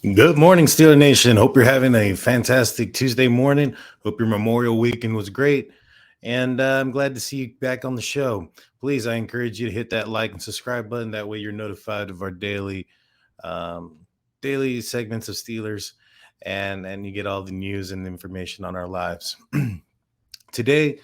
Good morning, Steeler Nation. Hope you're having a fantastic Tuesday morning. Hope your Memorial weekend was great. And I'm glad to see you back on the show. Please, I encourage you to hit that like and subscribe button. That way you're notified of our um, daily segments of Steelers and you get all the news and information on our lives. Today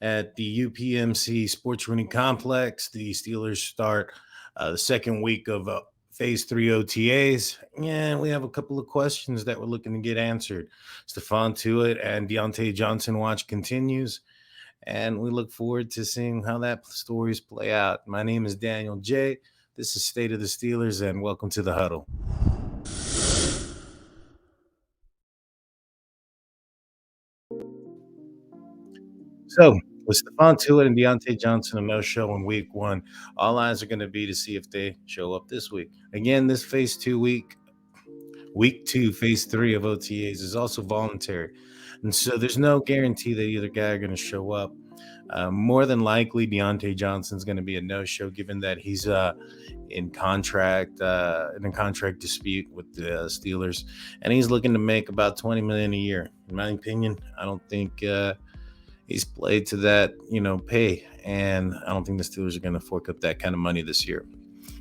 at the UPMC Sports Running Complex, the Steelers start the second week of Phase 3 OTAs. And we have a couple of questions that we're looking to get answered. Stephon Tuitt and Diontae Johnson watch continues, and we look forward to seeing how that stories play out. My name is Daniel J. This is State of the Steelers, and welcome to the Huddle. So, with Stephon Tuitt and Deontay Johnson a no-show in week one, all eyes are going to be to see if they show up this week. Again, this week two, phase three of OTAs is also voluntary. And so there's no guarantee that either guy are going to show up. More than likely, Deontay Johnson's going to be a no-show, given that he's in a contract dispute with the Steelers, and he's looking to make about $20 million a year. In my opinion, I don't think he's played to that, pay, and I don't think the Steelers are going to fork up that kind of money this year.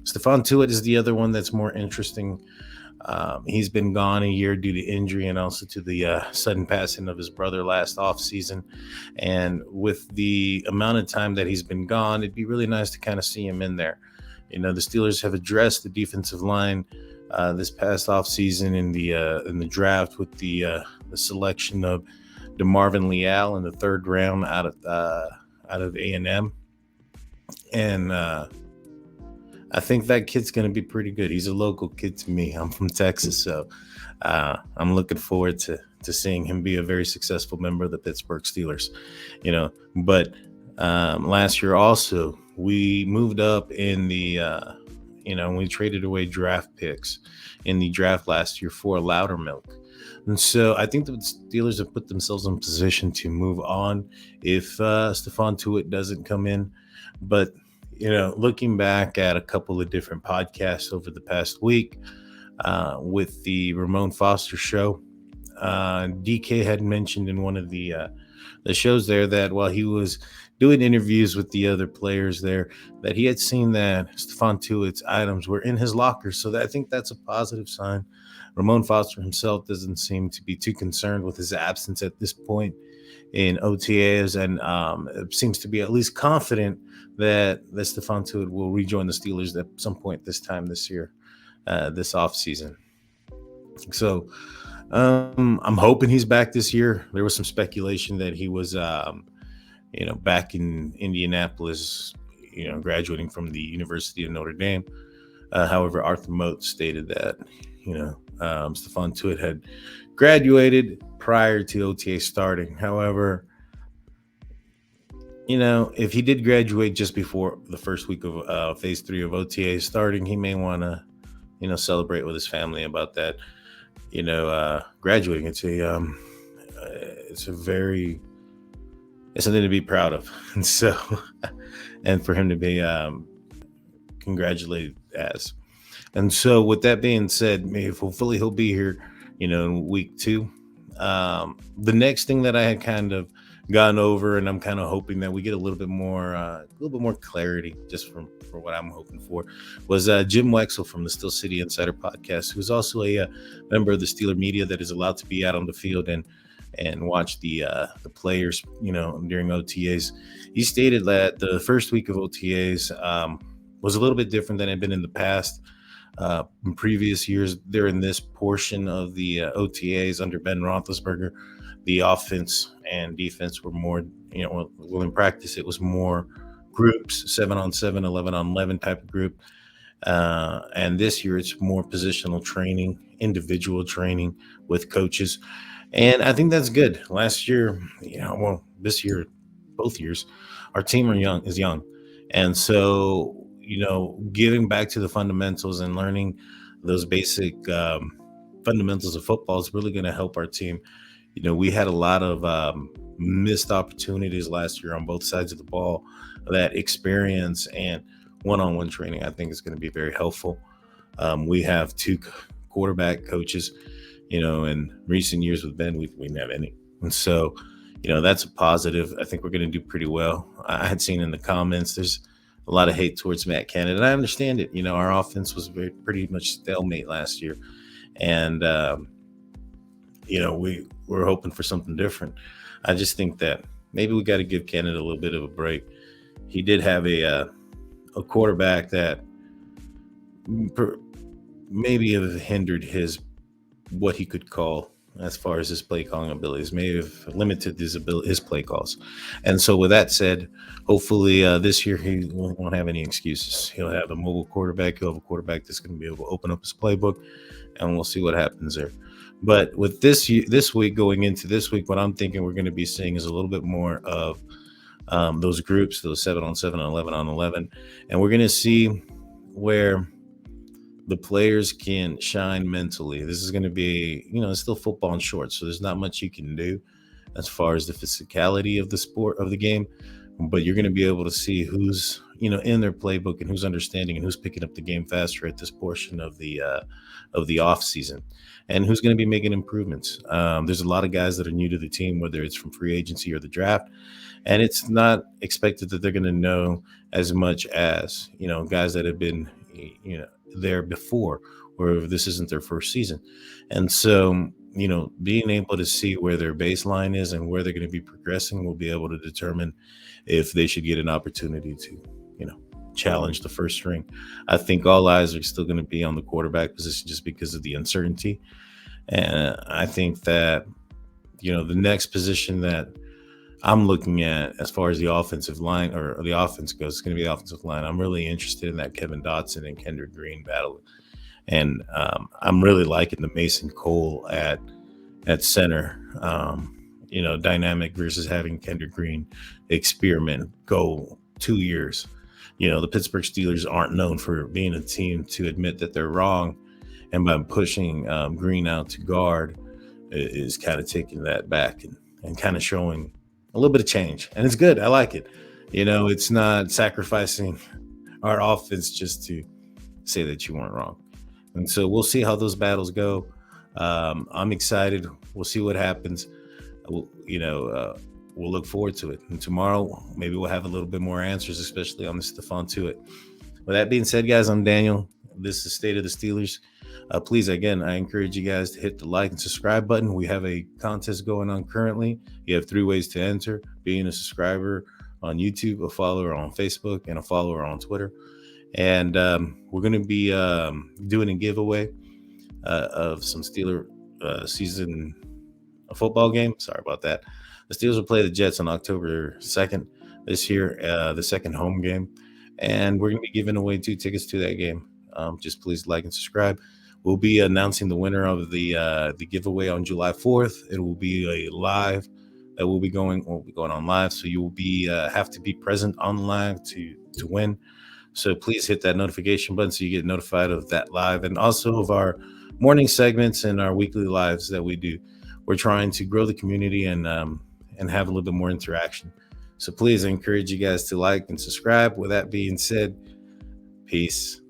Stephon Tuitt is the other one that's more interesting. He's been gone a year due to injury and also to the sudden passing of his brother last offseason. And with the amount of time that he's been gone, it'd be really nice to kind of see him in there. The Steelers have addressed the defensive line this past offseason in the draft with the selection of DeMarvin Leal in the third round out of A&M, and I think that kid's going to be pretty good. He's a local kid to me. I'm from Texas, so I'm looking forward to seeing him be a very successful member of the Pittsburgh Steelers. But last year also we moved up in we traded away draft picks in the draft last year for Loudermilk. And so I think the Steelers have put themselves in position to move on if Stephon Tuitt doesn't come in. But, looking back at a couple of different podcasts over the past week with the Ramon Foster show, DK had mentioned in one of the shows there that while he was doing interviews with the other players there, that he had seen that Stephon Tuitt's items were in his locker. So I think that's a positive sign. Ramon Foster himself doesn't seem to be too concerned with his absence at this point in OTAs, and seems to be at least confident that Stephon Tuitt will rejoin the Steelers at some point this year, this offseason. So I'm hoping he's back this year. There was some speculation that he was, back in Indianapolis, graduating from the University of Notre Dame. However, Arthur Moat stated that, Stephon Tuitt had graduated prior to OTA starting. However, if he did graduate just before the first week of phase 3 of OTA starting, he may want to, celebrate with his family about that. Graduating, it's something to be proud of. And so, and for him to be congratulated as. And so, with that being said, hopefully he'll be here, in week 2. The next thing that I had kind of gotten over, and I'm kind of hoping that we get a little bit more clarity, just for what I'm hoping for, was Jim Wexell from the Steel City Insider podcast, who's also a member of the Steeler media that is allowed to be out on the field and watch the players, during OTAs. He stated that the first week of OTAs was a little bit different than it had been in the past. In previous years, during this portion of the OTAs under Ben Roethlisberger, the offense and defense were more, in practice, it was more groups, 7-on-7, 11-on-11 type of group. And this year, it's more positional training, individual training with coaches. And I think that's good. Last year, this year, both years, our team is young. And so, getting back to the fundamentals and learning those basic fundamentals of football is really going to help our team. We had a lot of missed opportunities last year on both sides of the ball. That experience and one-on-one training, I think, is going to be very helpful. We have 2 quarterback coaches. In recent years with Ben, we didn't have any. And so, that's a positive. I think we're going to do pretty well. I had seen in the comments, there's a lot of hate towards Matt Canada, and I understand it. Our offense was pretty much stalemate last year. And, we're hoping for something different. I just think that maybe we got to give Canada a little bit of a break. He did have a quarterback that maybe have hindered what he could call as far as his play calling abilities, may have limited his play calls. And so with that said, hopefully this year he won't have any excuses. He'll have a mobile quarterback. He'll have a quarterback that's going to be able to open up his playbook, and we'll see what happens there. But with this week, going into this week, what I'm thinking we're going to be seeing is a little bit more of those groups, those 7-on-7 and 11-on-11. And we're going to see where the players can shine mentally. This is going to be, it's still football in shorts, so there's not much you can do as far as the physicality of the sport, of the game. But you're going to be able to see who's, in their playbook and who's understanding and who's picking up the game faster at this portion of the off season, and who's going to be making improvements. There's a lot of guys that are new to the team, whether it's from free agency or the draft, and it's not expected that they're going to know as much as, guys that have been, there before, or this isn't their first season. And so, being able to see where their baseline is and where they're going to be progressing will be able to determine if they should get an opportunity to, challenge the first string. I think all eyes are still going to be on the quarterback position just because of the uncertainty. And I think that, the next position that I'm looking at as far as the offensive line or the offense goes, it's going to be the offensive line. I'm really interested in that Kevin Dotson and Kendrick Green battle. And I'm really liking the Mason Cole at center, dynamic versus having Kendrick Green experiment go 2 years. The Pittsburgh Steelers aren't known for being a team to admit that they're wrong. And by pushing Green out to guard is kind of taking that back and kind of showing a little bit of change. And it's good. I like it. It's not sacrificing our offense just to say that you weren't wrong. And so we'll see how those battles go. I'm excited. We'll see what happens. We'll look forward to it. And tomorrow, maybe we'll have a little bit more answers, especially on the Stephon Tuitt. With that being said, guys, I'm Daniel. This is State of the Steelers. Please, again, I encourage you guys to hit the like and subscribe button. We have a contest going on currently. You have 3 ways to enter: being a subscriber on YouTube, a follower on Facebook, and a follower on Twitter. And we're going to be doing a giveaway of some Steeler season football game. Sorry about that. The Steelers will play the Jets on October 2nd this year, the second home game. And we're going to be giving away 2 tickets to that game. Just please like and subscribe. We'll be announcing the winner of the giveaway on July 4th. It will be a live that will be going on live. So you will be have to be present on live to win. So please hit that notification button so you get notified of that live, and also of our morning segments and our weekly lives that we do. We're trying to grow the community and have a little bit more interaction. So please, I encourage you guys to like and subscribe. With that being said, peace.